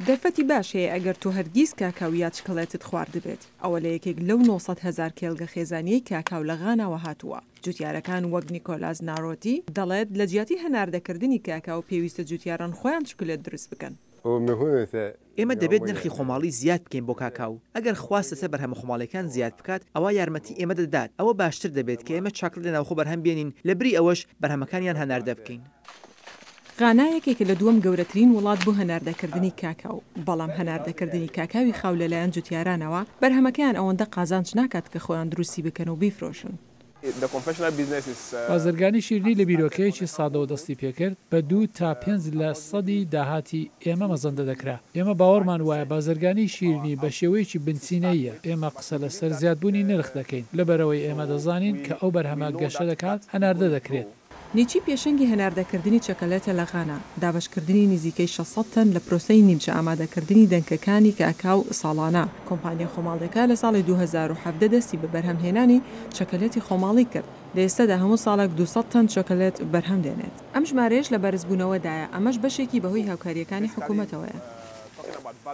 دەرفەتی باش هەیە ئەگەر تۆ هەرگیز کاکاو یا چکڵێتت خواردبێت ئەوە لە یەکێک لەو 900,000 کێڵگە خێزانیەی کاکاو لە غاناوە هاتووە. جوتیارەکان وەک نیکۆلاس ناڕۆتی دەڵێت لە جیاتی هەناردەکردنی کاکاو پێویستە جوتیاران خۆیان چکلێت دروست بکەن. ئێمە دەبێت نرخی خۆماڵی زیاد بکەین بۆ کاکاو. ئەگەر خواستە بەرهەمە خۆماڵیەکان زیاد بکات ئەوە یارمەتی ئێمە دەدات. ئەوە باشتر دەبێت کە ئێمە چاکلێت ناوخۆ بەرهەم بێنین لە بری ئەوەش بەرهەمەکانیان هەناردە بکەین. غانا یەکێکە لە دووەم گەورەترین وڵات بۆ هەناردەکردنی کاکاو. بەڵام هەناردەکردنی کاکاوی خاو لەلایەن جوتیارانەوە بەرهەمەکەیان ئەوەندە قازانج ناکات کە خۆیان دروستی بکەن و بیفرۆشن. بازرگانی شیرنی لە بیرۆکەیەکی سادەوە دەستی پێکرد بە 2 تا 5% داهاتی ئێمە مەزەندە دەکرا. ئێمە باوەڕمان وایە بازرگانی شیرنی بە شێوەیەکی بنچینەیە. ئێمە قسە لەسەر زیادبوونی نرخ دەکەین لەبەرەوەی ئێمە دەزانین کە ئەو بەرهەمە گەشە دەکات هەناردە دەکرێت. نیچی پێشەنگی هەناردەکردنی چۆکۆلێتە لە غانا دابشکردنی نزیکەی 600 تەن لە پرۆسەی نیمچە ئامادەکردنی دەنکەکانی کاکاو ساڵانە. کۆمپانیا خۆماڵەکە لە ساڵی 2017 دەستی بە بەرهەمهێنانی چۆکۆلێتی خۆماڵی کرد. لە ئێستادا هەموو ساڵێک 200 تەن چۆکۆلێت بەرهەم دێنێت. ئەم ژمارەیەش لە بەرزبوونەوەدایە، ئەمەش بەشێکی بەهۆی هاوکاریەکانی حکوومەتەوەیە.